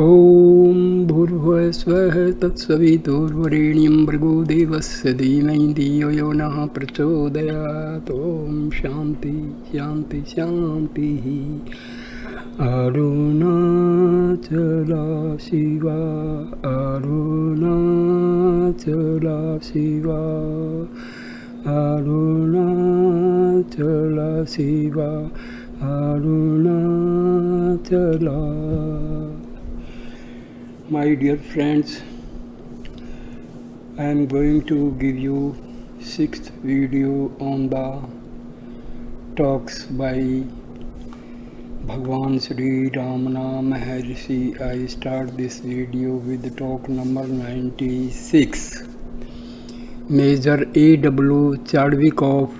ॐ भूर्भुवः स्वः तत्सवितुर्वरेण्यं भर्गो देवस्य धीमहि धियो यो नः प्रचोदयात्। ॐ शान्ति शान्ति शान्तिः। Arunachala Shiva Arunachala Shiva Arunachala Shiva Arunachala. My dear friends, I am going to give you sixth video on the talks by Bhagwan Sri Ramana Maharshi. I start this video with talk number 96. Major A.W. Chadwick of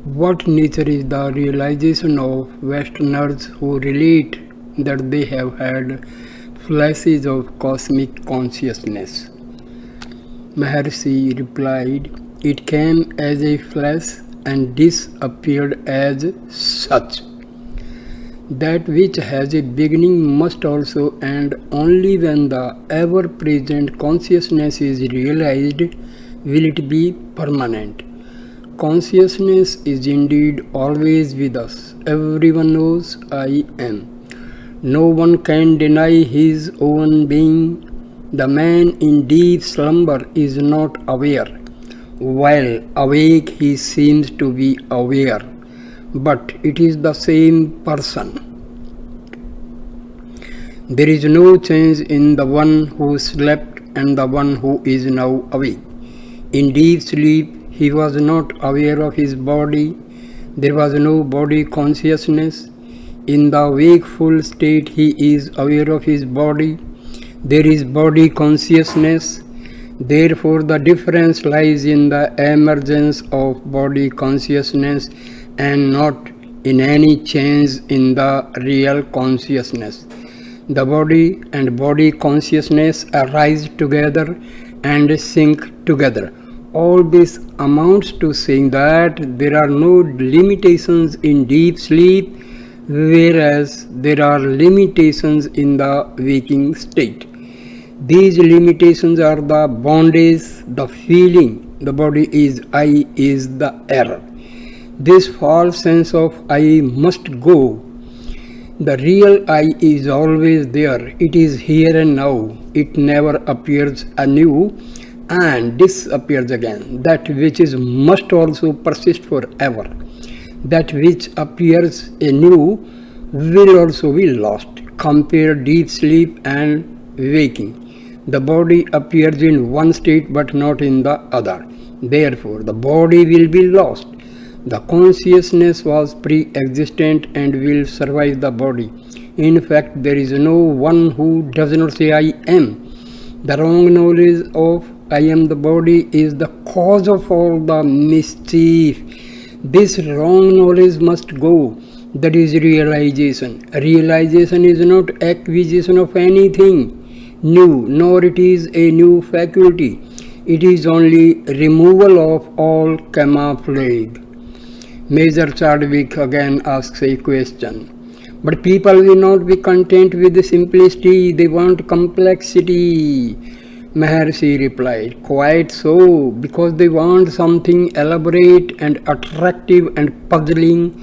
What Nature is the Realization of Westerners who relate that they have had flashes of cosmic consciousness. Maharshi replied, "It came as a flash and disappeared as such. That which has a beginning must also end. Only when the ever-present consciousness is realized will it be permanent. Consciousness is indeed always with us. Everyone knows I am. No one can deny his own being. The man in deep slumber is not aware. While awake he seems to be aware, but it is the same person. There is no change in the one who slept and the one who is now awake. In deep sleep he was not aware of his body. There was no body consciousness. In the wakeful state he is aware of his body. There is body consciousness. Therefore the difference lies in the emergence of body consciousness and not in any change in the real consciousness. The body and body consciousness arise together and sink together. All this amounts to saying that there are no limitations in deep sleep, whereas there are limitations in the waking state. These limitations are the bondage, the feeling the body is I is the error. This false sense of I must go. The real I is always there. It is here and now. It never appears anew and disappears again. That which is must also persist forever. That which appears anew will also be lost. Compare deep sleep and waking. The body appears in one state but not in the other. Therefore, the body will be lost. The consciousness was pre-existent and will survive the body. In fact, there is no one who does not say I am. The wrong knowledge of I am the body is the cause of all the mischief. This wrong knowledge must go. That is realization. Realization is not acquisition of anything new, nor it is a new faculty. It is only removal of all camouflage. Major Chadwick again asks a question. But people will not be content with the simplicity, they want complexity. Maharshi replied, quite so, because they want something elaborate and attractive and puzzling.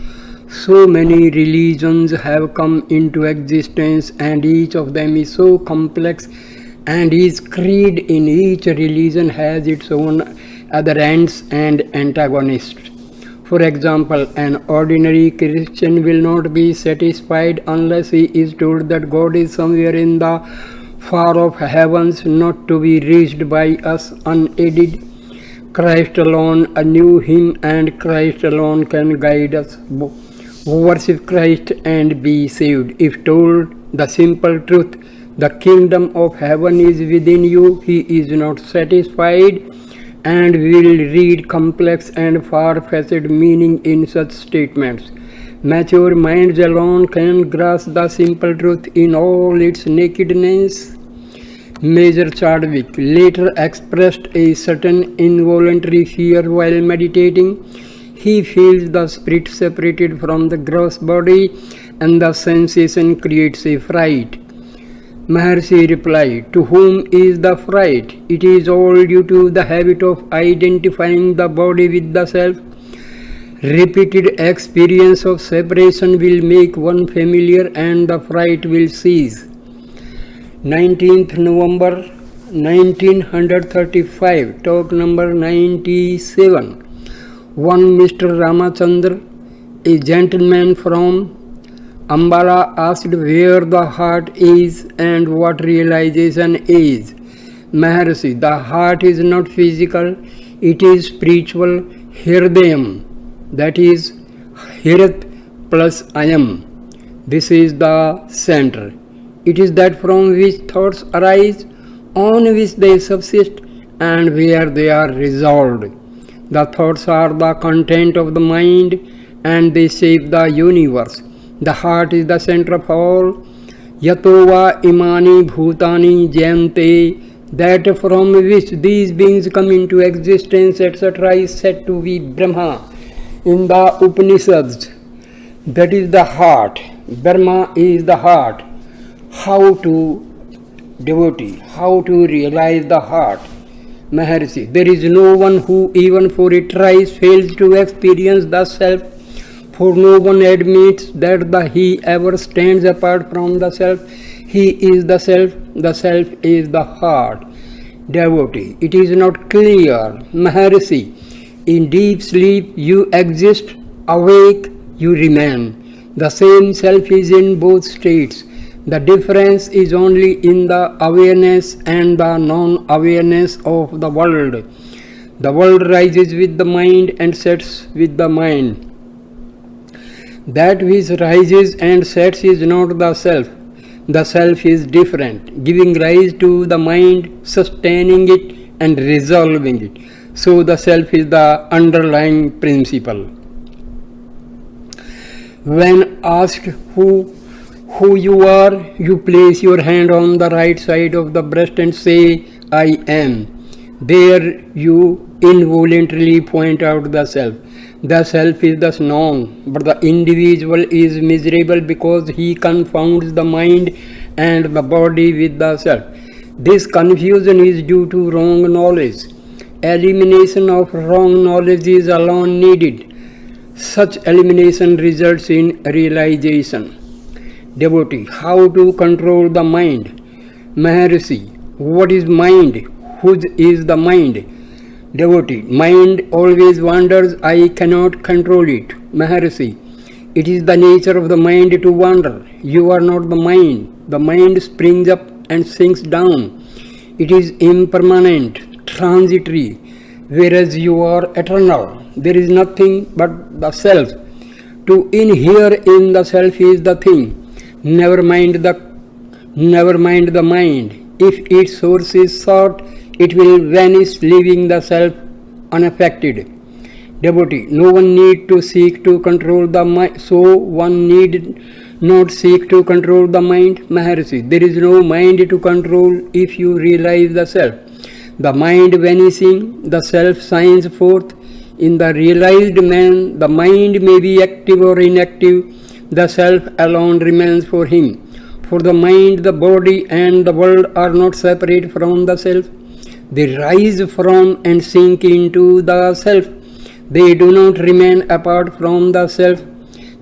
So many religions have come into existence and each of them is so complex and each creed in each religion has its own other ends and antagonists. For example, an ordinary Christian will not be satisfied unless he is told that God is somewhere in the far off heavens, not to be reached by us unaided. Christ alone knew him and Christ alone can guide us. Worship Christ and be saved. If told the simple truth, the kingdom of heaven is within you, he is not satisfied and will read complex and far-fetched meaning in such statements. Mature minds alone can grasp the simple truth in all its nakedness. Major Chadwick later expressed a certain involuntary fear while meditating. He feels the spirit separated from the gross body and the sensation creates a fright. Maharshi replied, to whom is the fright? It is all due to the habit of identifying the body with the self. Repeated experience of separation will make one familiar and the fright will cease. 19th November 1935, talk number 97. One Mr. Ramachandra, a gentleman from Ambala, asked where the heart is and what realization is. Maharshi, the heart is not physical, it is spiritual Hirdayam, that is Hirat plus Ayam. This is the center. It is that from which thoughts arise, on which they subsist, and where they are resolved. The thoughts are the content of the mind and they shape the universe. The heart is the center of all. Yatova imani bhutani jayante, that from which these beings come into existence, etc., is said to be Brahma in the Upanishads. That is the heart. Brahma is the heart. How to devotee, how to realize the heart? Maharshi, there is no one who even for a trice fails to experience the self, for no one admits that the he ever stands apart from the self. He is the self is the heart. Devotee, it is not clear. Maharshi, in deep sleep you exist, awake you remain. The same self is in both states. The difference is only in the awareness and the non-awareness of the world. The world rises with the mind and sets with the mind. That which rises and sets is not the self. The self is different, giving rise to the mind, sustaining it and resolving it. So the self is the underlying principle. When asked who you are, you place your hand on the right side of the breast and say, I am. There you involuntarily point out the self. The self is thus known, but the individual is miserable because he confounds the mind and the body with the self. This confusion is due to wrong knowledge. Elimination of wrong knowledge is alone needed. Such elimination results in realization. Devotee, how to control the mind? Maharshi, what is mind? Whose is the mind? Devotee, mind always wanders, I cannot control it. Maharshi, it is the nature of the mind to wander. You are not the mind. The mind springs up and sinks down. It is impermanent, transitory, whereas you are eternal. There is nothing but the self. To inhere in the self is the thing. Never mind the mind. If its source is sought, it will vanish, leaving the self unaffected. Devotee, no one need to seek to control the mind, so one need not seek to control the mind. Maharshi, there is no mind to control if you realize the self. The mind vanishing, the self shines forth. In the realized man, the mind may be active or inactive. The self alone remains for him. For the mind, the body and the world are not separate from the self. They rise from and sink into the self. They do not remain apart from the self.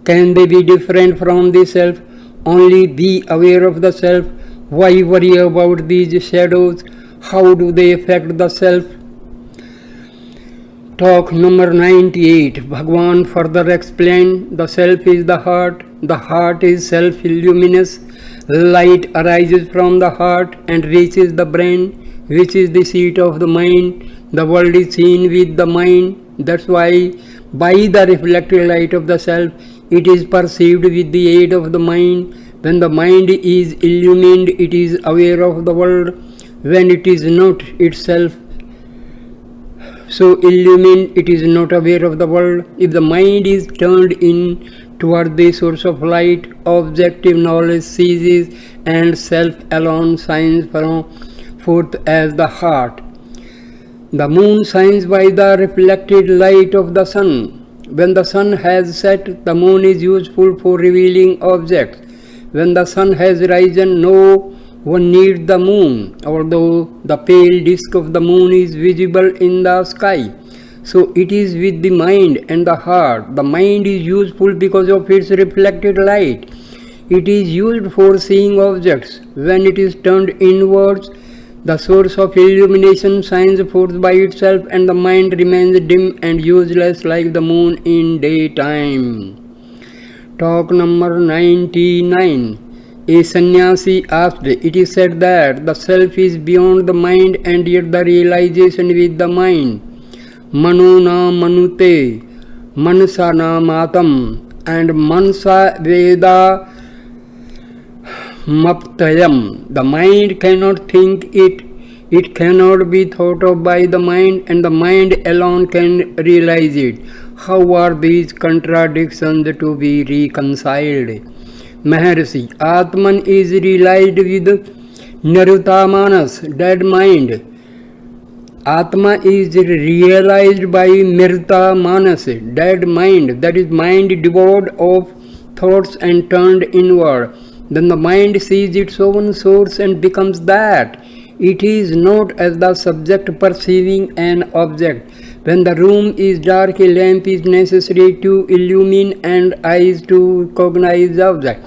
Can they be different from the self? Only be aware of the self. Why worry about these shadows? How do they affect the self? Talk number 98. Bhagwan further explained, the self is the heart is self-luminous. Light arises from the heart and reaches the brain, which is the seat of the mind. The world is seen with the mind. That's why by the reflected light of the self, it is perceived with the aid of the mind. When the mind is illumined, it is aware of the world. When it is not itself so illumined, it is not aware of the world. If the mind is turned in toward the source of light, objective knowledge ceases and self alone shines forth as the heart. The moon shines by the reflected light of the sun. When the sun has set, the moon is useful for revealing objects. When the sun has risen, no one needs the moon, although the pale disk of the moon is visible in the sky. So it is with the mind and the heart. The mind is useful because of its reflected light. It is used for seeing objects. When it is turned inwards, the source of illumination shines forth by itself, and the mind remains dim and useless like the moon in daytime. Talk number 99. A sannyasi asked, it is said that the self is beyond the mind and yet the realization with the mind. Mano na manute, mansa na matam, and mansa veda maptayam. The mind cannot think it, it cannot be thought of by the mind, and the mind alone can realize it. How are these contradictions to be reconciled? Maharshi, Atman is realized with Niruta Manas, dead mind. Atma is realized by Mirta Manas, dead mind, that is mind devoid of thoughts and turned inward. Then the mind sees its own source and becomes that. It is not as the subject perceiving an object. When the room is dark, a lamp is necessary to illumine and eyes to cognize the object.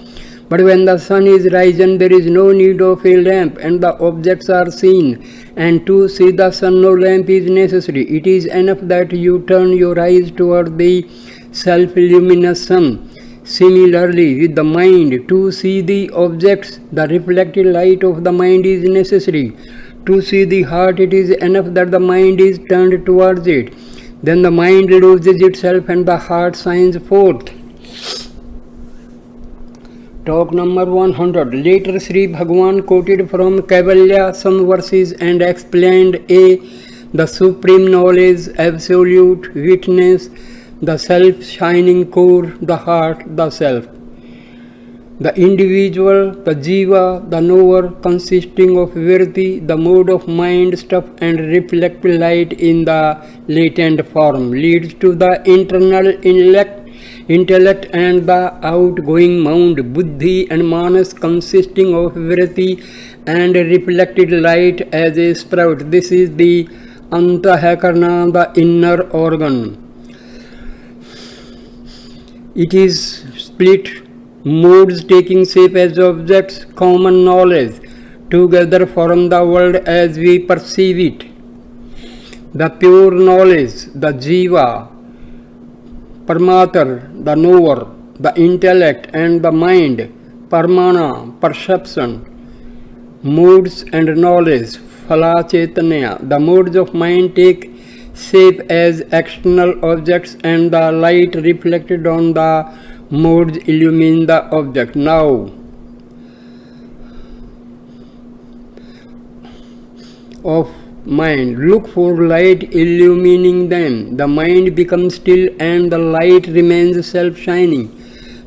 But when the sun is risen, there is no need of a lamp, and the objects are seen. And to see the sun, no lamp is necessary. It is enough that you turn your eyes toward the self-luminous sun. Similarly, with the mind, to see the objects, the reflected light of the mind is necessary. To see the heart, it is enough that the mind is turned towards it. Then the mind loses itself and the heart shines forth. Talk number 100. Later Sri Bhagavan quoted from Kaivalya some verses and explained the supreme knowledge, absolute witness, the self-shining core, the heart, the self. The individual, the jiva, the knower, consisting of virti, the mode of mind, stuff and reflected light in the latent form, leads to the internal intellect and the outgoing mind, buddhi and manas, consisting of virti and reflected light as a sprout. This is the antahakarana, the inner organ. It is split modes taking shape as objects, common knowledge, together form the world as we perceive it. The pure knowledge, the jiva, parmatar, the knower, the intellect and the mind, parmana, perception, moods and knowledge, phala chaitanya. The modes of mind take shape as external objects and the light reflected on the modes illumine the object. Now, of mind, look for light illumining them. The mind becomes still and the light remains self-shining.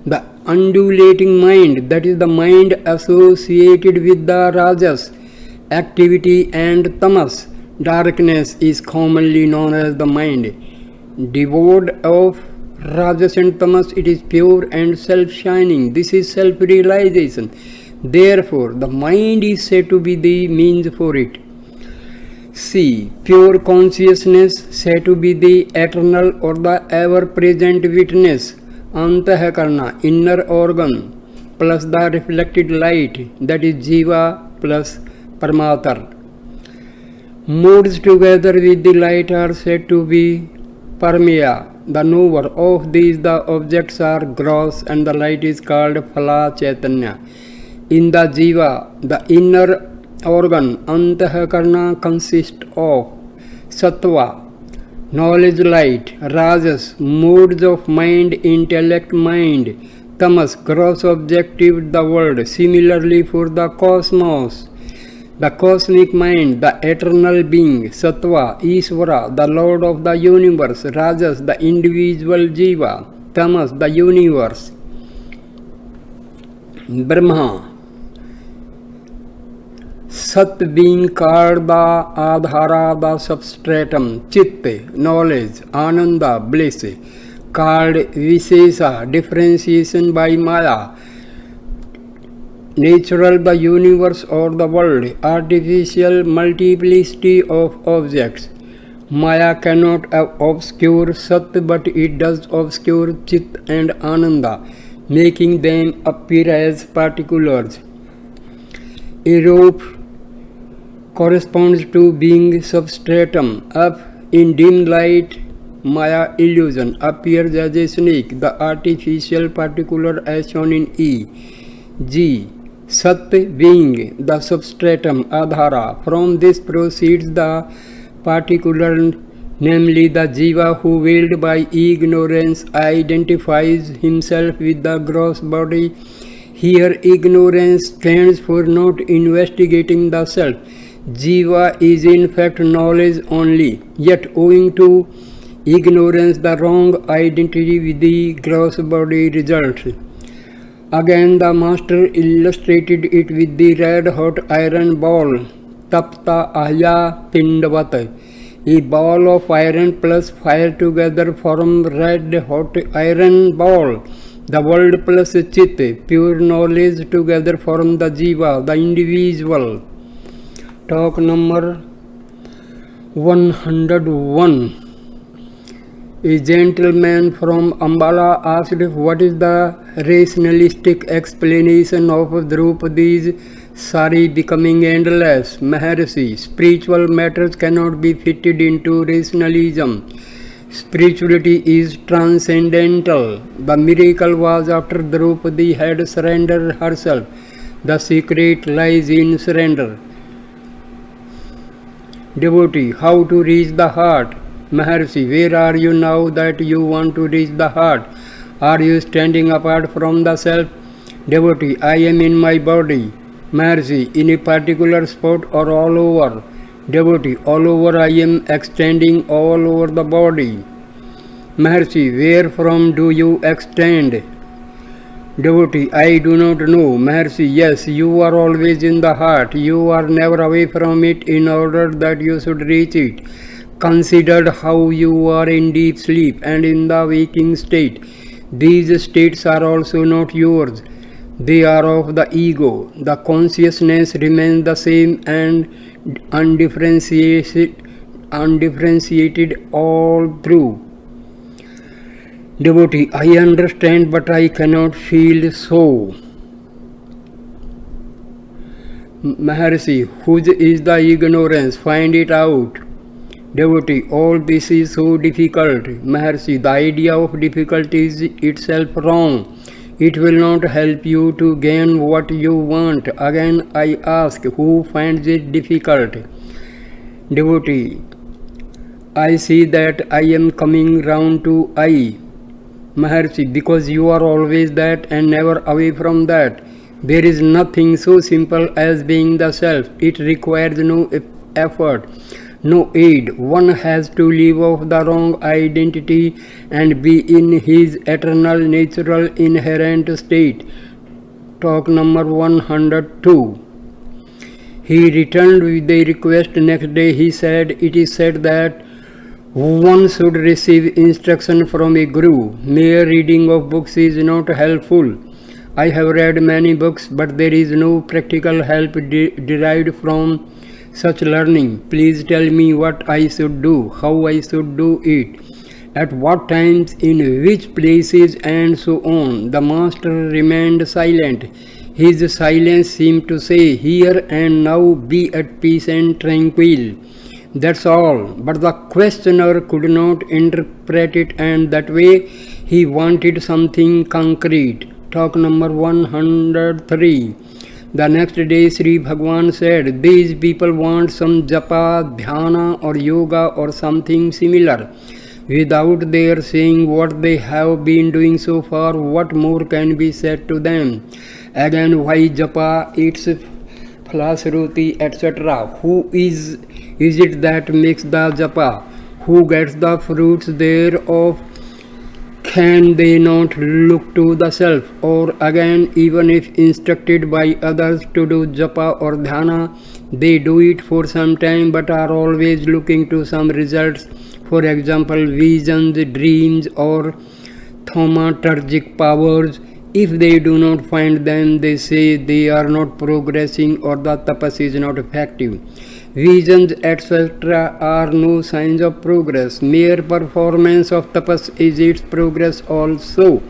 The undulating mind, that is the mind associated with the rajas, activity and tamas, darkness, is commonly known as the mind. Devoid of rajas and tamas, it is pure and self-shining. This is self-realization. Therefore, the mind is said to be the means for it. C. Pure consciousness, said to be the eternal or the ever-present witness, antahakarana, inner organ, plus the reflected light, that is jiva plus parmatar. Moods together with the light are said to be parmeya, the knower. Of these the objects are gross and the light is called phala chaitanya. In the jiva, the inner organ, antahakarana, consists of sattva, knowledge light, rajas, moods of mind, intellect mind, tamas, gross objective, the world. Similarly for the cosmos, the cosmic mind, the eternal being, sattva, Ishvara, the Lord of the universe, rajas, the individual jiva, tamas, the universe, Brahma, Sat being called the Adhara, the substratum, Chitta, knowledge, Ananda, bliss, called Vishesha, differentiation by Maya, natural the universe or the world, artificial multiplicity of objects. Maya cannot obscure Sat, but it does obscure Chit and Ananda, making them appear as particulars. A rope corresponds to being substratum. Up in dim light, Maya illusion appears as a snake, the artificial particular as shown in E. G. Sat being the substratum, Adhara. From this proceeds the particular, namely the Jiva who, veiled by ignorance, identifies himself with the gross body. Here ignorance stands for not investigating the self. Jiva is in fact knowledge only, yet owing to ignorance the wrong identity with the gross body results. Again the master illustrated it with the red hot iron ball, tapta ahya pindavat. A ball of iron plus fire together form red hot iron ball. The world plus chit, pure knowledge together form the jiva, the individual. Talk number 101. A gentleman from Ambala asked what is the rationalistic explanation of Draupadi's sari becoming endless. Maharshi, spiritual matters cannot be fitted into rationalism. Spirituality is transcendental. The miracle was after Draupadi had surrendered herself. The secret lies in surrender. Devotee, how to reach the heart? Maharshi, where are you now that you want to reach the heart? Are you standing apart from the self? Devotee, I am in my body. Maharshi, in a particular spot or all over? Devotee, all over I am extending all over the body. Maharshi, where from do you extend? Devotee, I do not know. Maharshi, yes, you are always in the heart. You are never away from it in order that you should reach it. Consider how you are in deep sleep and in the waking state. These states are also not yours. They are of the ego. The consciousness remains the same and undifferentiated all through. Devotee, I understand, but I cannot feel so. Maharshi, whose is the ignorance? Find it out. Devotee, all this is so difficult. Maharshi, the idea of difficulty is itself wrong. It will not help you to gain what you want. Again I ask, who finds it difficult? Devotee, I see that I am coming round to I. Maharshi, because you are always that and never away from that. There is nothing so simple as being the self. It requires no effort, no aid. One has to leave off the wrong identity and be in his eternal, natural, inherent state. Talk number 102. He returned with a request. Next day he said, it is said that one should receive instruction from a guru. Mere reading of books is not helpful. I have read many books, but there is no practical help derived from such learning. Please tell me what I should do, how I should do it, at what times, in which places, and so on. The master remained silent. His silence seemed to say, here and now be at peace and tranquil. That's all. But the questioner could not interpret it, and that way he wanted something concrete. Talk number 103. The next day Sri Bhagwan said, these people want some japa, dhyana or yoga or something similar. Without their saying what they have been doing so far, what more can be said to them? Again, why japa, its Falasruti, etc. Who is it that makes the japa? Who gets the fruits thereof? Can they not look to the self? Or again, even if instructed by others to do japa or dhyana, they do it for some time but are always looking to some results. For example, visions, dreams or thaumaturgic powers. If they do not find them, they say they are not progressing or the tapas is not effective. Visions, etc., are no signs of progress. Mere performance of tapas is its progress also.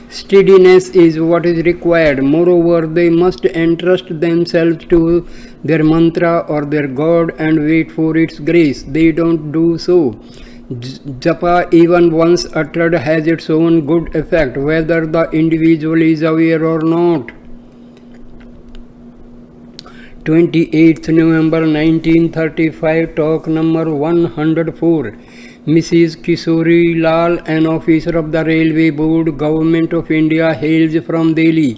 Steadiness is what is required. Moreover, they must entrust themselves to their mantra or their God and wait for its grace. They don't do so. Japa, even once uttered, has its own good effect, whether the individual is aware or not. 28th November 1935, talk number 104. Mrs. Kishori Lal, an officer of the Railway Board, Government of India, hails from Delhi.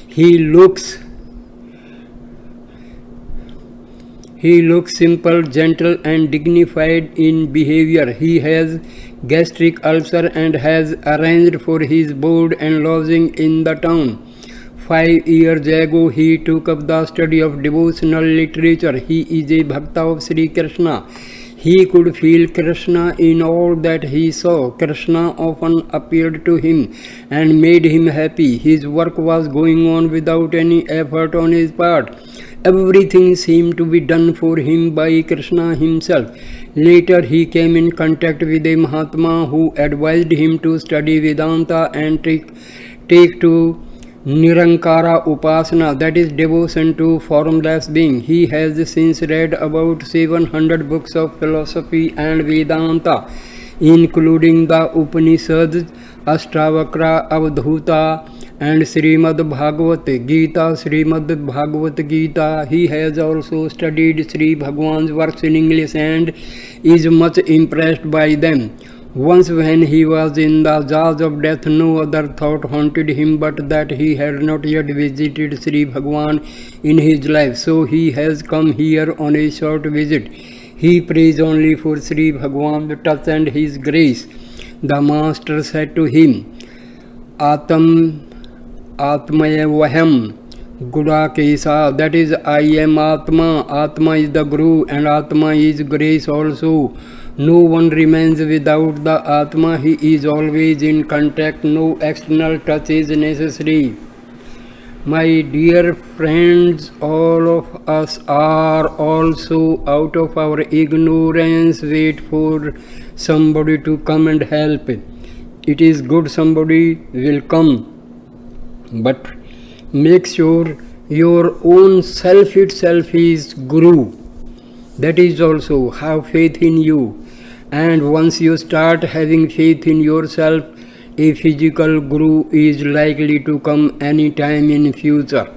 He looks simple, gentle and dignified in behavior. He has gastric ulcer and has arranged for his board and lodging in the town. 5 years ago, he took up the study of devotional literature. He is a bhakta of Sri Krishna. He could feel Krishna in all that he saw. Krishna often appeared to him and made him happy. His work was going on without any effort on his part. Everything seemed to be done for him by Krishna himself. Later he came in contact with a Mahatma who advised him to study Vedanta and take to Nirankara Upasana, that is devotion to formless being. He has since read about 700 books of philosophy and Vedanta, including the Upanishads, Ashtavakra, Avadhuta, and Srimad Bhagavad Gita. Srimad Bhagavad Gita. He has also studied Sri Bhagwan's works in English and is much impressed by them. Once when he was in the jaws of death, no other thought haunted him but that he had not yet visited Sri Bhagwan in his life, so he has come here on a short visit. He prays only for Sri Bhagwan's touch and his grace. The master said to him, Atmaya Vaham Guda Kesa, that is, I am Atma. Atma is the Guru and Atma is grace also. No one remains without the Atma. He is always in contact. No external touch is necessary. My dear friends, all of us are also out of our ignorance. Wait for somebody to come and help. It is good somebody will come, but make sure your own self itself is Guru. That is also, have faith in you. And once you start having faith in yourself, a physical Guru is likely to come any time in future.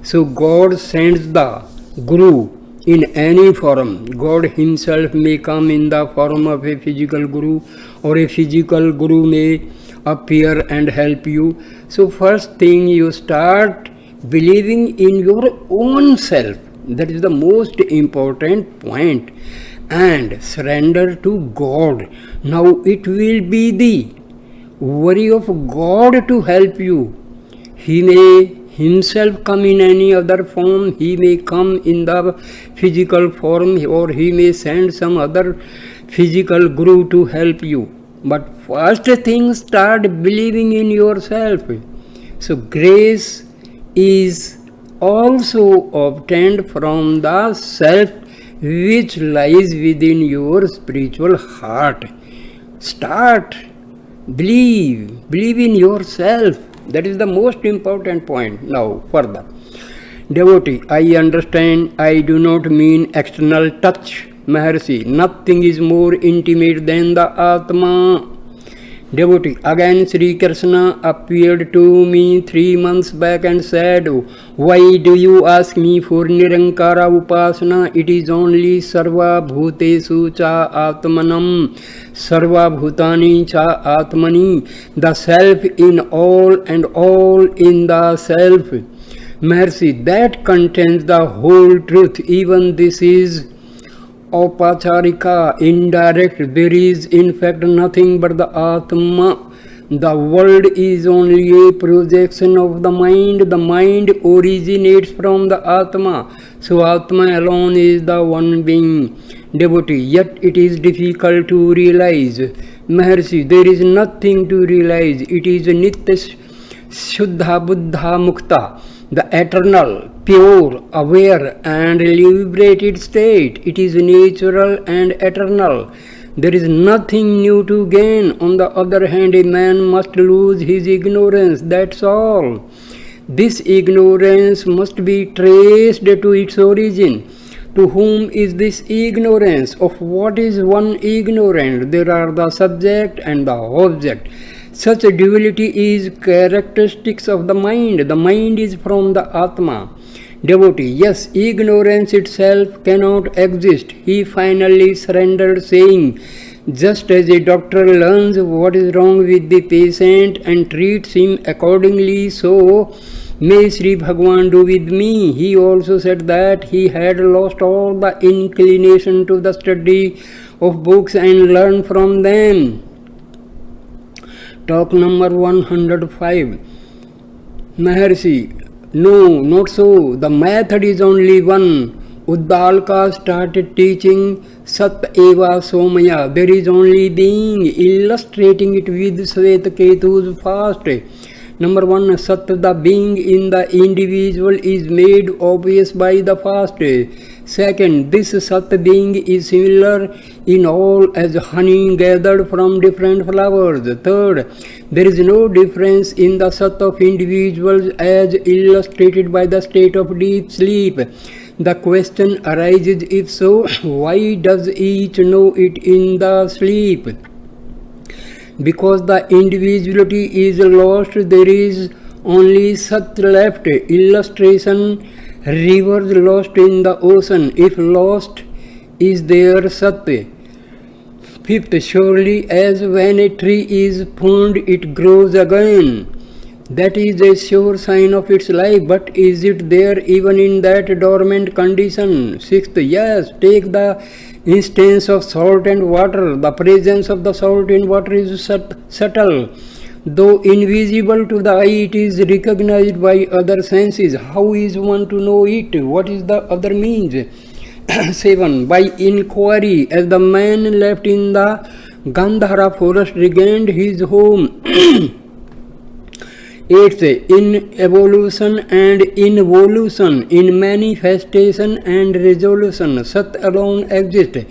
So God sends the Guru in any form. God himself may come in the form of a physical Guru, or a physical Guru may appear and help you. So first thing, you start believing in your own self. That is the most important point. And surrender to God. Now it will be the worry of God to help you. He may himself come in any other form. He may come in the physical form, or he may send some other physical Guru to help you. But first thing, start believing in yourself. So grace is also obtained from the self which lies within your spiritual heart. Start, believe in yourself. That is the most important point. Now further, devotee, I understand, I do not mean external touch, Maharshi. Nothing is more intimate than the Atma. Devotee, again Sri Krishna appeared to me 3 months back and said, why do you ask me for Nirankara Upasana? It is only Sarva Bhutesu cha Atmanam, Sarva Bhutani cha Atmani, the self in all and all in the self. Maharshi, that contains the whole truth. Even this is Aupacharika, indirect. There is in fact nothing but the Atma. The world is only a projection of the mind. The mind originates from the Atma. So Atma alone is the one being. Devotee, yet it is difficult to realize. Maharshi, there is nothing to realize. It is Nitya Shuddha Buddha Mukta, the eternal, pure, aware and liberated state. It is natural and eternal. There is nothing new to gain. On the other hand, a man must lose his ignorance, that's all. This ignorance must be traced to its origin. To whom is this ignorance? Of what is one ignorant? There are the subject and the object. Such a duality is characteristics of the mind. The mind is from the Atma. Devotee, yes, ignorance itself cannot exist. He finally surrendered, saying, just as a doctor learns what is wrong with the patient and treats him accordingly, so may Sri Bhagwan do with me. He also said that he had lost all the inclination to the study of books and learn from them. Talk number 105. Maharshi, no, not so. The method is only one. Uddalaka started teaching Sat Eva Somaya. There is only being, illustrating it with Svetaketu's fast. Number 1, Sat, the being in the individual, is made obvious by the fast. Second, this Sat being is similar in all as honey gathered from different flowers. Third, there is no difference in the Sat of individuals as illustrated by the state of deep sleep. The question arises, if so, why does each know it in the sleep? Because the individuality is lost, there is only Sat left. Illustration, rivers lost in the ocean. If lost, is there Sat? Fifth, surely as when a tree is pruned, it grows again. That is a sure sign of its life, but is it there even in that dormant condition? Sixth, yes, take the instance of salt and water. The presence of the salt in water is subtle. Though invisible to the eye, it is recognized by other senses. How is one to know it? What is the other means? 7. By inquiry, as the man left in the Gandhara forest regained his home. 8. In evolution and involution, in manifestation and resolution, Sat alone exists.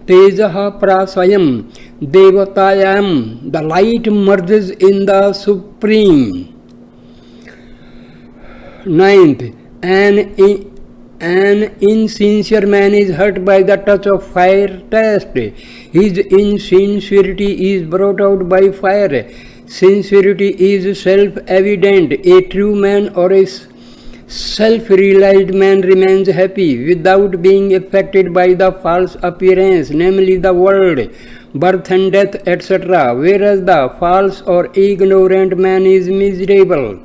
Tejaha prasayam, devatayam, the light merges in the supreme. 9. An insincere man is hurt by the touch of fire test. His insincerity is brought out by fire. Sincerity is self-evident. A true man or a self-realized man remains happy without being affected by the false appearance, namely the world, birth and death, etc., whereas the false or ignorant man is miserable.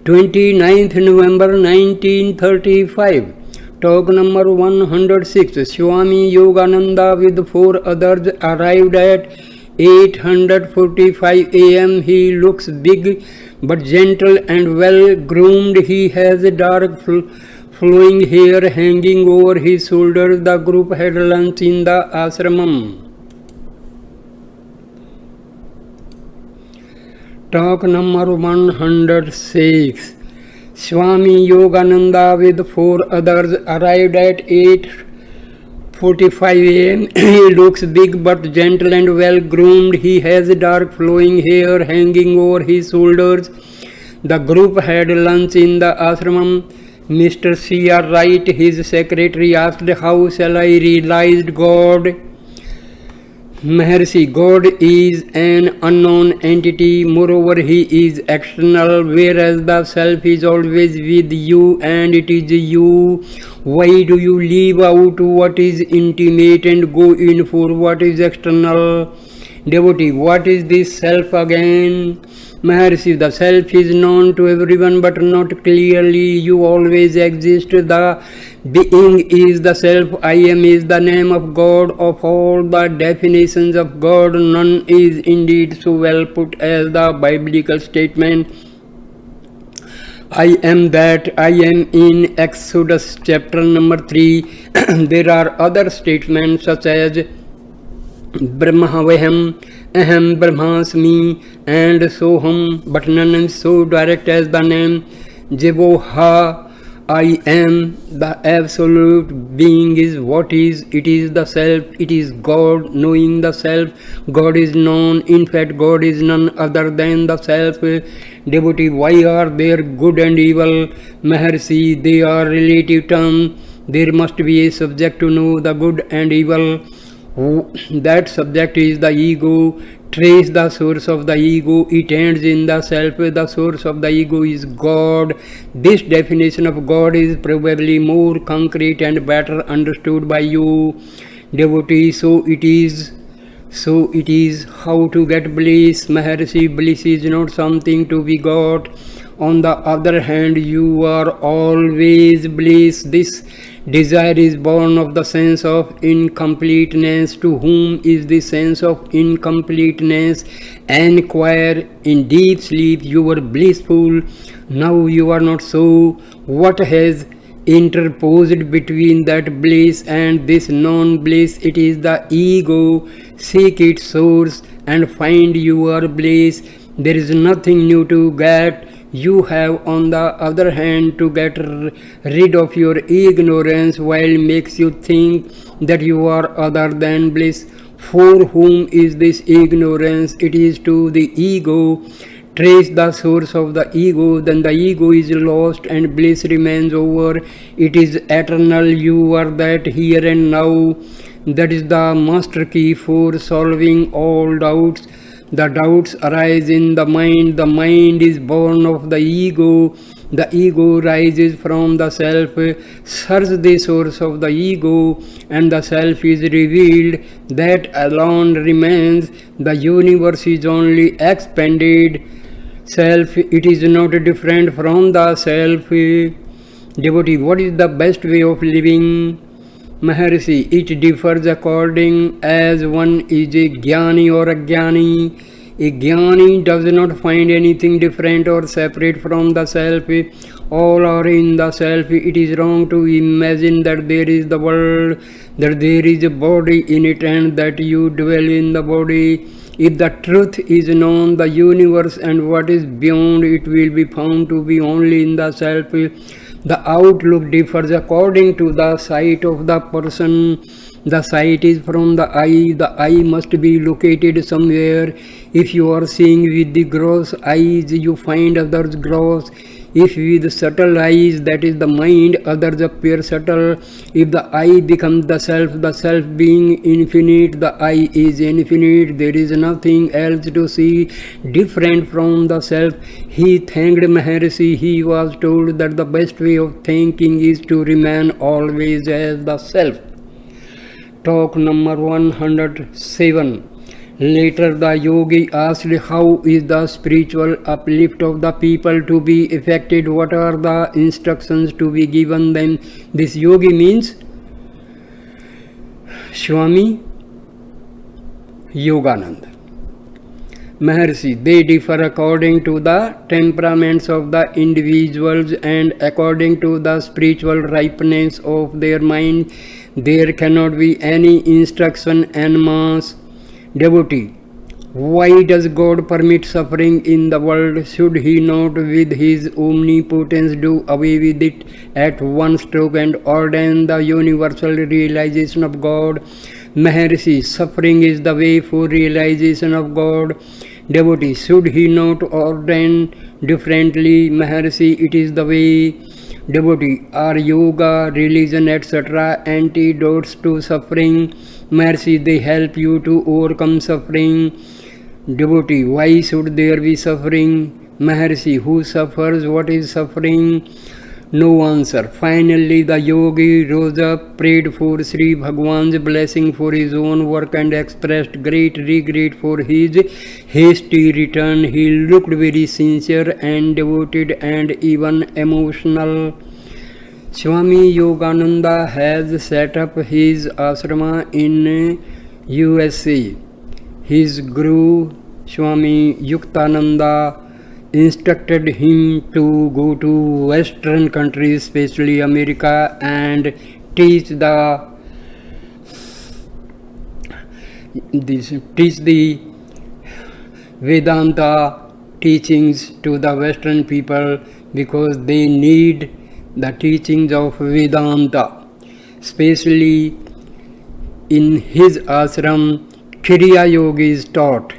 29th November 1935. Talk number 106. Swami Yogananda with 4 others arrived at 8:45 a.m. He looks big but gentle and well groomed. He has dark flowing hair hanging over his shoulders. The group had lunch in the ashramam. Talk number 106. Swami Yogananda with 4 others arrived at 8:45 a.m. He looks big but gentle and well groomed. He has dark flowing hair hanging over his shoulders. The group had lunch in the ashramam. Mr. C.R. Wright, his secretary, asked, how shall I realize God? Maharshi, God is an unknown entity. Moreover, He is external, whereas the Self is always with you and it is you. Why do you leave out what is intimate and go in for what is external? Devotee, what is this Self again? Maharshi, the Self is known to everyone but not clearly. You always exist. The being is the Self. I am is the name of God. Of all the definitions of God, none is indeed so well put as the biblical statement, I am that I am, in Exodus chapter number 3. There are other statements such as Brahmavaham Aham Brahmasmi and Soham, but none is so direct as the name Jevoha. I am the absolute being is what is, it is the self, it is God knowing the self, God is known, in fact God is none other than the self. Devotee, why are there good and evil? Maharshi, they are relative terms. There must be a subject to know the good and evil. That subject is the ego. Trace the source of the ego, it ends in the self. The source of the ego is God. This definition of God is probably more concrete and better understood by you, devotee. So it is how to get bliss. Maharshi, bliss is not something to be got. On the other hand, you are always bliss. This desire is born of the sense of incompleteness. To whom is the sense of incompleteness? Enquire. In deep sleep you were blissful. Now you are not so. What has interposed between that bliss and this non-bliss? It is the ego. Seek its source and find your bliss. There is nothing new to get. You have, on the other hand, to get rid of your ignorance while makes you think that you are other than bliss. For whom is this ignorance? It is to the ego. Trace the source of the ego, then the ego is lost and bliss remains over. It is eternal. You are that here and now. That is the master key for solving all doubts. The doubts arise in the mind. The mind is born of the ego. The ego rises from the self. Search the source of the ego and the self is revealed. That alone remains. The universe is only expanded self. It is not different from the self. Devotee, what is the best way of living? Maharshi, it differs according as one is a jnani or a jnani. A jnani does not find anything different or separate from the self. All are in the self. It is wrong to imagine that there is the world, that there is a body in it and that you dwell in the body. If the truth is known, the universe and what is beyond it will be found to be only in the self. The outlook differs according to the sight of the person. The sight is from the eye. The eye must be located somewhere. If you are seeing with the gross eyes, you find others gross. If with subtle eyes, that is the mind, others appear subtle. If the eye becomes the self being infinite, the eye is infinite. There is nothing else to see different from the self. He thanked Maharshi. He was told that the best way of thinking is to remain always as the self. Talk number 107. Later the yogi asked, how is the spiritual uplift of the people to be effected? What are the instructions to be given them? This yogi means Swami Yogananda. Maharshi, they differ according to the temperaments of the individuals and according to the spiritual ripeness of their mind. There cannot be any instruction en masse. Devotee, why does God permit suffering in the world? Should He not with His omnipotence do away with it at one stroke and ordain the universal realization of God? Maharshi, suffering is the way for realization of God. Devotee, should He not ordain differently? Maharshi, it is the way. Devotee, are yoga, religion, etc. antidotes to suffering? Maharshi, they help you to overcome suffering. Devotee, why should there be suffering? Maharshi, who suffers? What is suffering? No answer. Finally, the yogi rose up, prayed for Sri Bhagwan's blessing for his own work and expressed great regret for his hasty return. He looked very sincere and devoted and even emotional. Swami Yogananda has set up his ashrama in USA. His guru Swami Yuktananda instructed him to go to Western countries, especially America, and teach the Vedanta teachings to the Western people because they need the teachings of Vedanta. Especially in his ashram, Kriya Yoga is taught.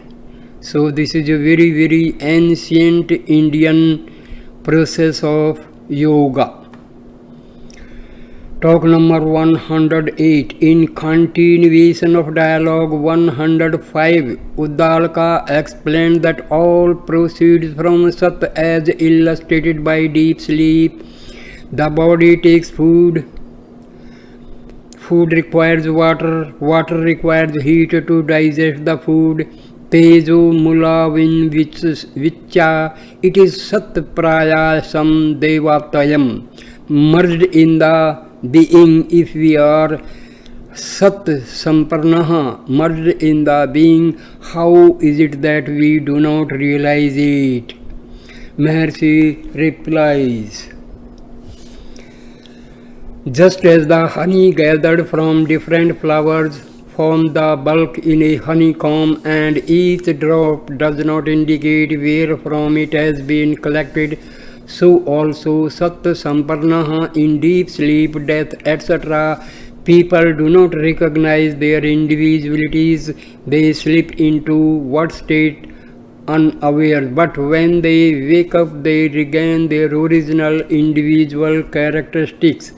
So this is a very, very ancient Indian process of yoga. Talk number 108. In continuation of dialogue 105, Uddalaka explained that all proceeds from Sat as illustrated by deep sleep. The body takes food. Food requires water. Water requires heat to digest the food. Tejo mula in vicha. It is Sat prayasam devatayam. Merged in the being. If we are Sat Samparnaha, merged in the being, how is it that we do not realize it? Maharshi replies, just as the honey gathered from different flowers form the bulk in a honeycomb, and each drop does not indicate where from it has been collected, so also Sat Samparnaha in deep sleep, death, etc. People do not recognize their individualities. They slip into what state unaware, but when they wake up they regain their original individual characteristics.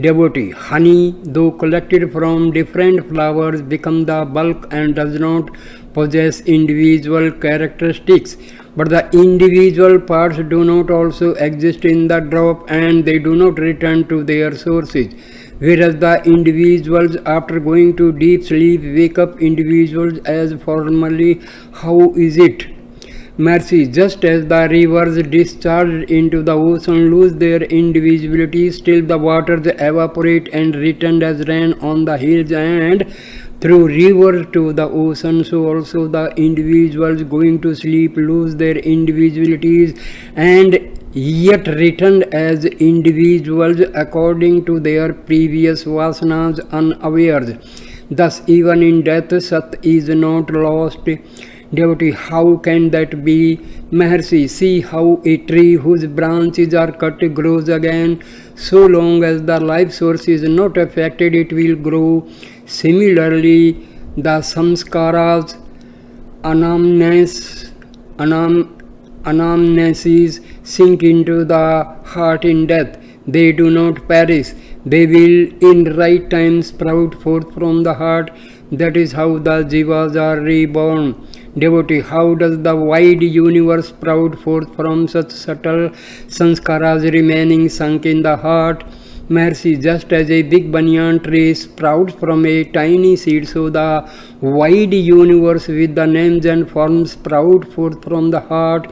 Devotee, honey, though collected from different flowers, become the bulk and does not possess individual characteristics. But the individual parts do not also exist in the drop, and they do not return to their sources. Whereas the individuals, after going to deep sleep, wake up individuals as formerly. How is it? Mercy, just as the rivers discharged into the ocean lose their individuality, still the waters evaporate and return as rain on the hills and through rivers to the ocean, so also the individuals going to sleep lose their individualities and yet return as individuals according to their previous vasanas unawares. Thus even in death Sat is not lost. Devotee, how can that be? Maharshi, see how a tree whose branches are cut grows again. So long as the life source is not affected, it will grow. Similarly, the samskaras, anamnesis sink into the heart in death. They do not perish. They will in right time sprout forth from the heart. That is how the jivas are reborn. Devotee, how does the wide universe sprout forth from such subtle sanskaras remaining sunk in the heart? Maharshi, just as a big banyan tree sprouts from a tiny seed, so the wide universe with the names and forms sprout forth from the heart.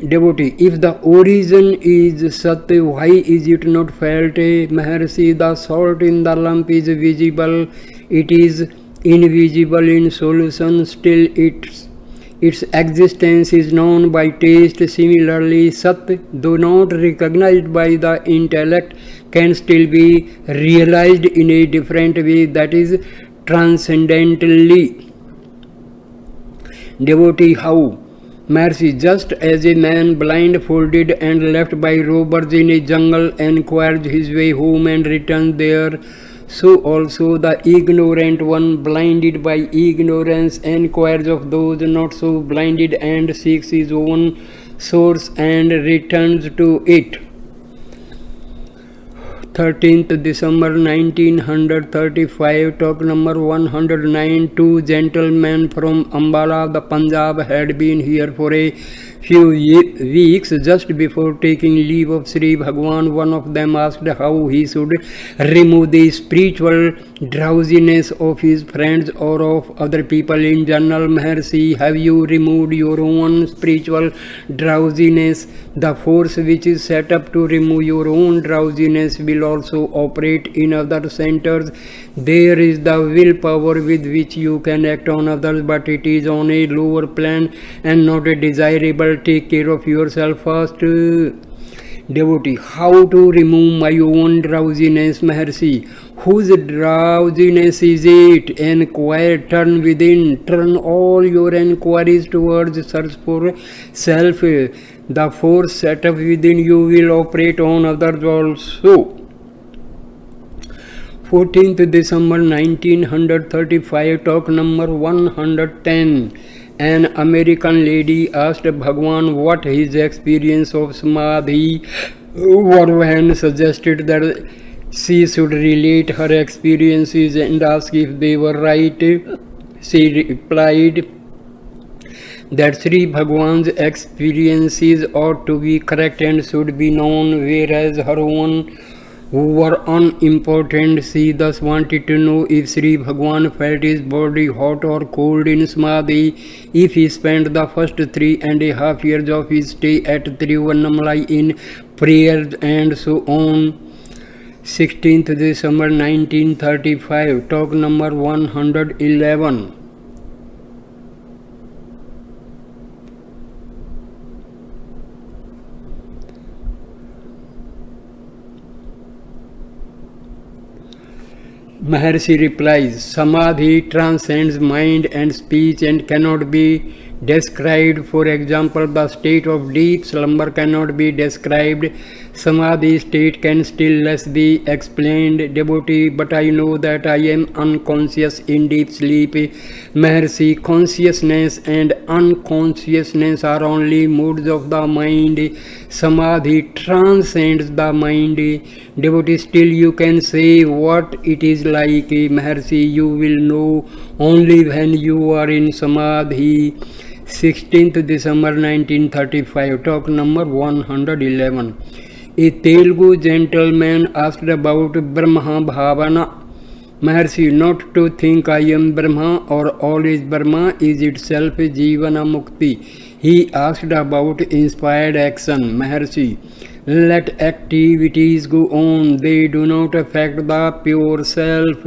Devotee, if the origin is Sat, why is it not felt? Maharshi, the salt in the lump is visible. It is invisible in solution, still its existence is known by taste. Similarly, Sat, though not recognized by the intellect, can still be realized in a different way, that is, transcendentally. Devotee, how? Maharshi, just as a man blindfolded and left by robbers in a jungle enquires his way home and returns there, so also the ignorant one, blinded by ignorance, enquires of those not so blinded and seeks his own source and returns to it. 13th December 1935, talk number 109. Two gentlemen from Ambala, the Punjab, had been here for a few weeks. Just before taking leave of Sri Bhagwan, one of them asked how he should remove the spiritual drowsiness of his friends or of other people in general. Maharshi, have you removed your own spiritual drowsiness? The force which is set up to remove your own drowsiness will also operate in other centers. There is the willpower with which you can act on others, but it is on a lower plan and not a desirable. Take care of yourself first. Devotee, how to remove my own drowsiness, Maharshi? Whose drowsiness is it? Enquire, turn within, turn all your enquiries towards search for self. The force set up within you will operate on others also. 14th December 1935, talk number 110. An American lady asked Bhagwan what his experience of Samadhi were when suggested that she should relate her experiences and ask if they were right. She replied that Sri Bhagwan's experiences ought to be correct and should be known, whereas her own were unimportant. She thus wanted to know if Sri Bhagwan felt his body hot or cold in Samadhi, if he spent the first 3.5 years of his stay at Tiruvannamalai in prayers and so on. 16th December 1935, talk number 111. Maharshi replies, Samadhi transcends mind and speech and cannot be described. For example, the state of deep slumber cannot be described. Samadhi state can still less be explained. Devotee, but I know that I am unconscious in deep sleep. Maharshi, consciousness and unconsciousness are only moods of the mind. Samadhi transcends the mind. Devotee, still you can say what it is like. Maharshi, you will know only when you are in Samadhi. 16th December 1935, talk number 111. A Telugu gentleman asked about Brahma Bhavana. Maharshi, not to think I am Brahma or all is Brahma is itself Jivana Mukti. He asked about inspired action. Maharshi, let activities go on, they do not affect the pure self.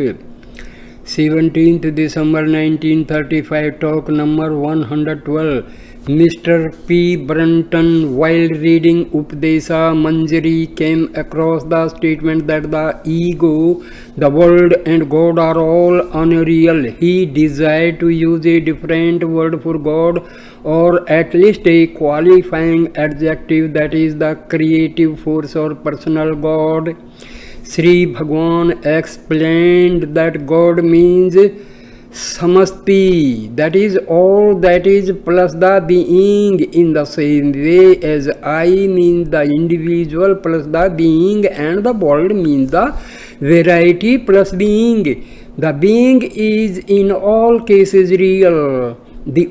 17th December 1935, talk number 112. Mr. P. Brunton, while reading Upadesha Manjari, came across the statement that the ego, the world and God are all unreal. He desired to use a different word for God, or at least a qualifying adjective, that is the creative force or personal God. Sri Bhagwan explained that God means Samasti, that is all that is plus the being, in the same way as I means the individual plus the being and the world means the variety plus being. The being is in all cases real, the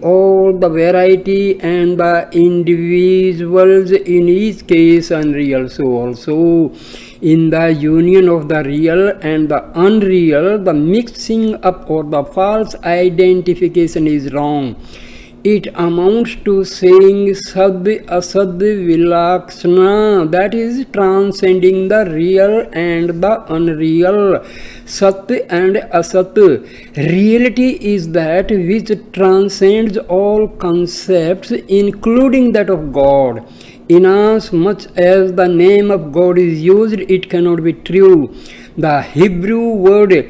variety and the individuals in each case unreal. So also in the union of the real and the unreal, the mixing up or the false identification is wrong. It amounts to saying Sad Asad Vilakshana, that is transcending the real and the unreal. Sat and Asat. Reality is that which transcends all concepts, including that of God. Inasmuch as the name of God is used, it cannot be true. The Hebrew word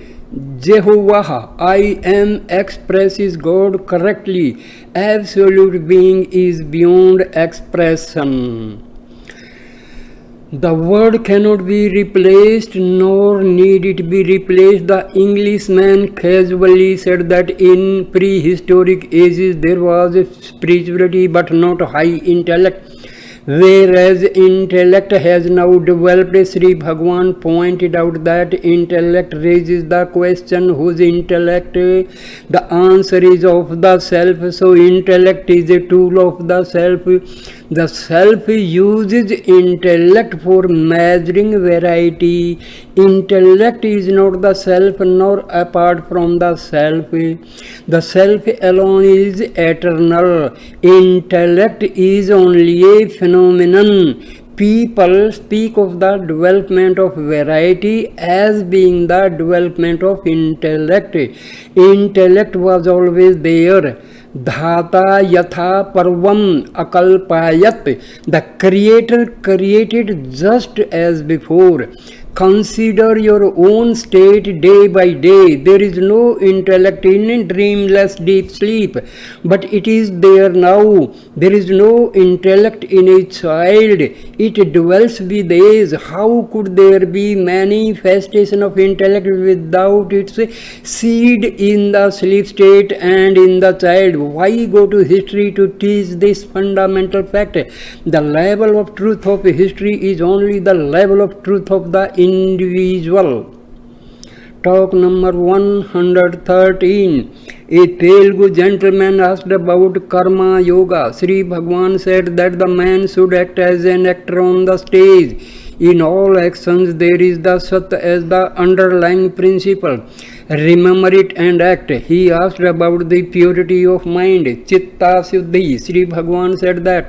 Jehovah, I am, expresses God correctly. Absolute being is beyond expression. The word cannot be replaced, nor need it be replaced. The Englishman casually said that in prehistoric ages there was spirituality but not high intellect, whereas intellect has now developed. Sri Bhagwan pointed out that intellect raises the question, whose intellect? The answer is of the self. So intellect is a tool of the self. The self uses intellect for measuring variety. Intellect is not the self nor apart from the self. The self alone is eternal. Intellect is only a phenomenon. People speak of the development of variety as being the development of intellect. Intellect was always there. Dhata yatha parvam akalpayat. The Creator created just as before. Consider your own state day by day. There is no intellect in dreamless deep sleep, but it is there now. There is no intellect in a child. It dwells with age. How could there be manifestation of intellect without its seed in the sleep state and in the child? Why go to history to teach this fundamental fact? The level of truth of history is only the level of truth of the individual. Talk number 113. A Telugu gentleman asked about karma yoga. Sri Bhagwan said that the man should act as an actor on the stage. In all actions there is the Sat as the underlying principle. Remember it and act. He asked about the purity of mind. Chitta Shuddhi. Sri Bhagwan said that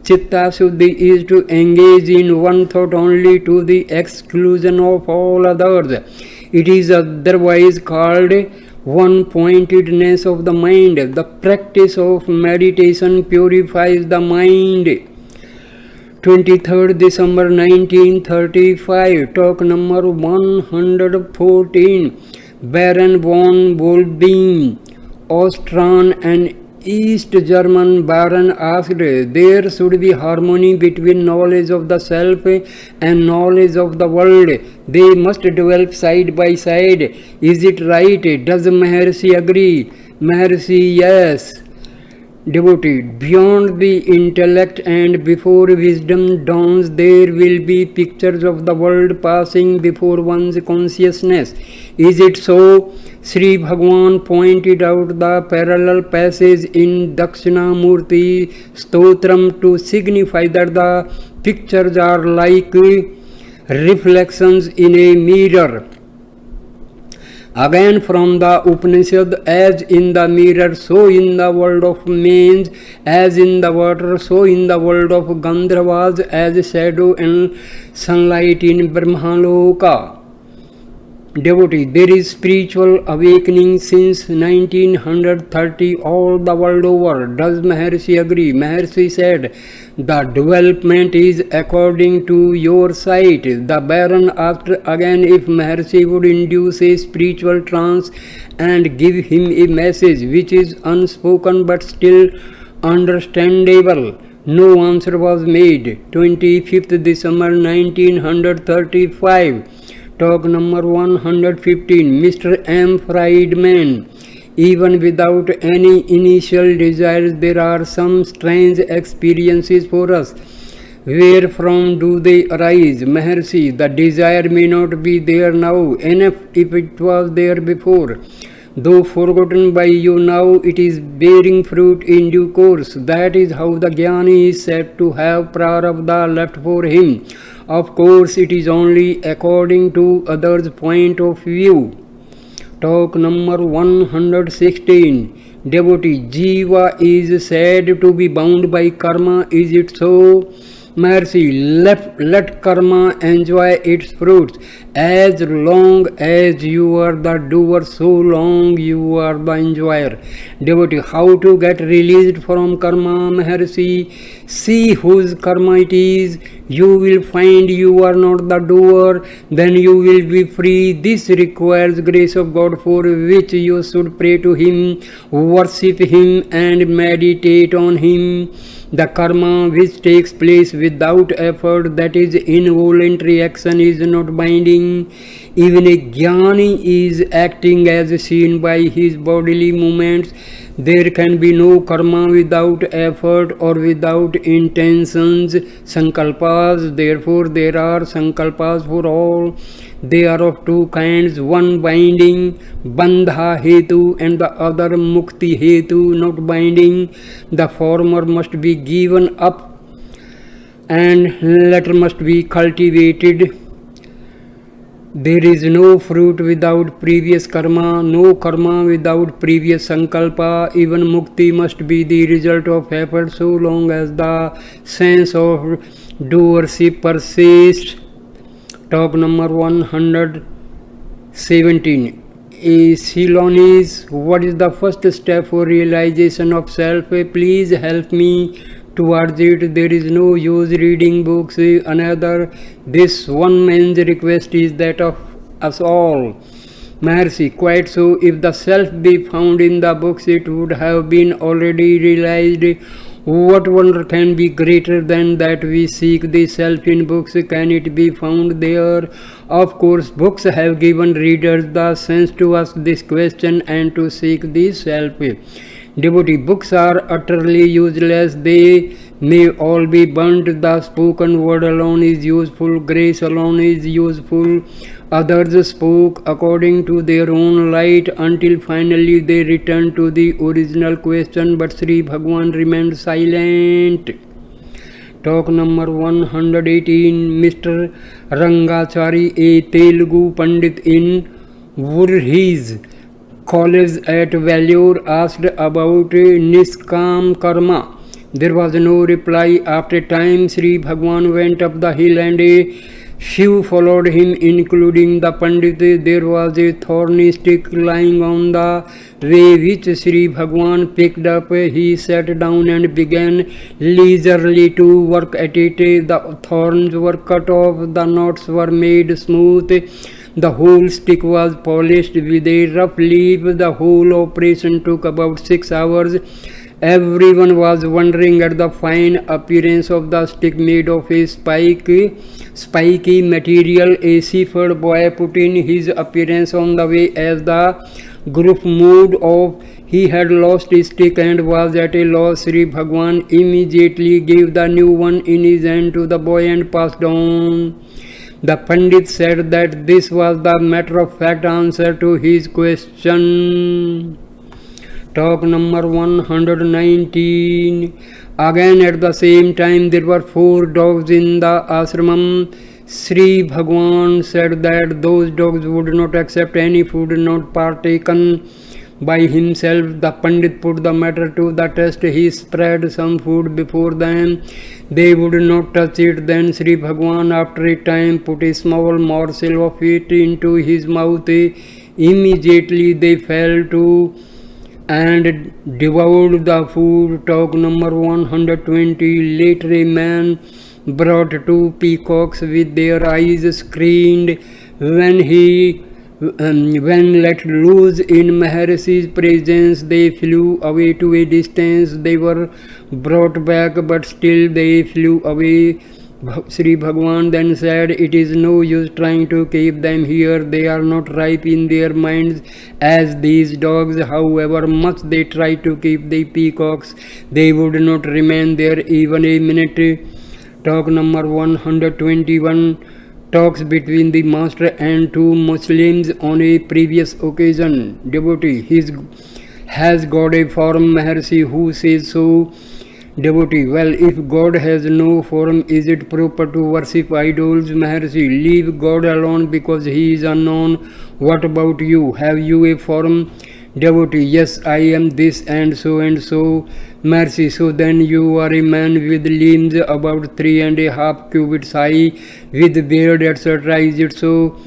Chitta Shuddhi is to engage in one thought only to the exclusion of all others. It is otherwise called one-pointedness of the mind. The practice of meditation purifies the mind. 23rd December 1935. Talk number 114. Baron von Wolfgang, Austrian and East German Baron asked, there should be harmony between knowledge of the self and knowledge of the world. They must develop side by side. Is it right? Does Maharshi agree? Maharshi, yes. Devotee, beyond the intellect and before wisdom dawns, there will be pictures of the world passing before one's consciousness. Is it so? Sri Bhagwan pointed out the parallel passage in Dakshinamurti Stotram to signify that the pictures are like reflections in a mirror. Again from the Upanishad, as in the mirror, so in the world of mains, as in the water, so in the world of Gandharvas, as shadow and sunlight in Brahmaloka. Devotee, there is spiritual awakening since 1930 all the world over. Does Maharshi agree? Maharshi said, the development is according to your sight. The Baron asked again if Maharshi would induce a spiritual trance and give him a message which is unspoken but still understandable. No answer was made. 25th December 1935. Talk number 115. Mr. M. Friedman. Even without any initial desires, there are some strange experiences for us. Where from do they arise? Maharshi, the desire may not be there now, enough if it was there before. Though forgotten by you now, it is bearing fruit in due course. That is how the Jnani is said to have prarabdha left for him. Of course, it is only according to others' point of view. Talk number 116. Devotee, Jiva is said to be bound by karma. Is it so? Maharshi, let karma enjoy its fruits. As long as you are the doer, so long you are the enjoyer. Devotee, how to get released from karma? Maharshi, see whose karma it is. You will find you are not the doer, then you will be free. This requires grace of God, for which you should pray to Him, worship Him and meditate on Him. The karma which takes place without effort, that is involuntary action, is not binding. Even a jnani is acting as seen by his bodily movements. There can be no karma without effort or without intentions, sankalpas. Therefore, there are sankalpas for all. They are of two kinds, one binding, bandha hetu, and the other mukti hetu, not binding. The former must be given up and latter must be cultivated. There is no fruit without previous karma, no karma without previous sankalpa. Even mukti must be the result of effort, so long as the sense of doership persists. Talk number 117. Ceylonese, what is the first step for realization of self? Please help me towards it. There is no use reading books. Another, this one man's request is that of us all. Mercy, quite so. If the self be found in the books, it would have been already realized. What wonder can be greater than that we seek the self in books? Can it be found there? Of course, books have given readers the sense to ask this question and to seek the self. Devotee, books are utterly useless. They may all be burnt. The spoken word alone is useful. Grace alone is useful. Others spoke according to their own light until finally they returned to the original question, but Sri Bhagwan remained silent. Talk number 118. Mr. Rangachari, a Telugu Pandit in Voorhees College at Vellore, asked about Niskam Karma. There was no reply. After a time, Sri Bhagwan went up the hill and a Shiv followed him, including the Pandit. There was a thorny stick lying on the way, which Sri Bhagwan picked up. He sat down and began leisurely to work at it. The thorns were cut off, the knots were made smooth. The whole stick was polished with a rough leaf. The whole operation took about 6 hours. Everyone was wondering at the fine appearance of the stick made of a spiky material. A shepherd boy put in his appearance on the way. As the group moved off, he had lost his stick and was at a loss. Sri Bhagwan immediately gave the new one in his hand to the boy and passed on. The Pandit said that this was the matter-of-fact answer to his question. Talk number 119. Again at the same time there were 4 dogs in the ashramam. Sri Bhagwan said that those dogs would not accept any food not partaken by himself. The Pandit put the matter to the test. He spread some food before them. They would not touch it. Then Sri Bhagwan after a time put a small morsel of it into his mouth. Immediately they fell to and devoured the food. Talk number 120. Later a man brought 2 peacocks with their eyes screened. When let loose in Maharishi's presence, they flew away to a distance. They were brought back, but still they flew away. Sri Bhagwan then said, it is no use trying to keep them here. They are not ripe in their minds as these dogs. However much they try to keep the peacocks, they would not remain there even a minute. Talk number 121. Talks between the master and 2 Muslims on a previous occasion. Devotee, has God a form? Maharshi, who says so? Devotee, well, if God has no form, is it proper to worship idols? Maharshi, leave God alone because he is unknown. What about you? Have you a form? Devotee, yes, I am this and so and so. Maharshi, so then you are a man with limbs about 3.5 cubits high, with beard, etc. Is it so?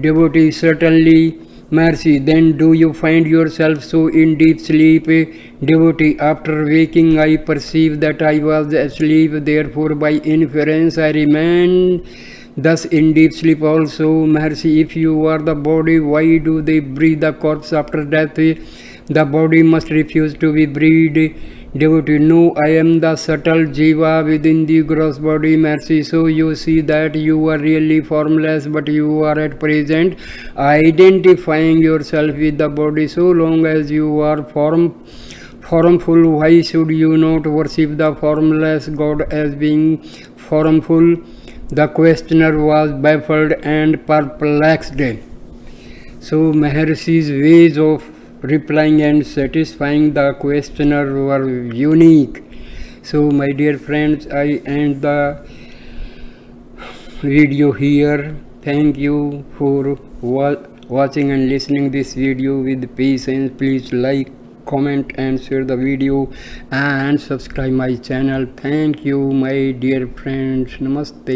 Devotee, certainly. Maharshi, then do you find yourself so in deep sleep? Devotee, after waking I perceived that I was asleep, therefore by inference I remained thus in deep sleep also. Maharshi, if you are the body, why do they breathe the corpse after death? The body must refuse to be breathed. Devotee, no, I am the subtle jiva within the gross body. Maharshi, so you see that you are really formless, but you are at present identifying yourself with the body. So long as you are formful, why should you not worship the formless God as being formful? The questioner was baffled and perplexed. So Maharishi's ways of replying and satisfying the questioner were unique. So my dear friends, I end the video here. Thank you for watching and listening this video with patience. Please like, comment and share the video and subscribe my channel. Thank you my dear friends. Namaste.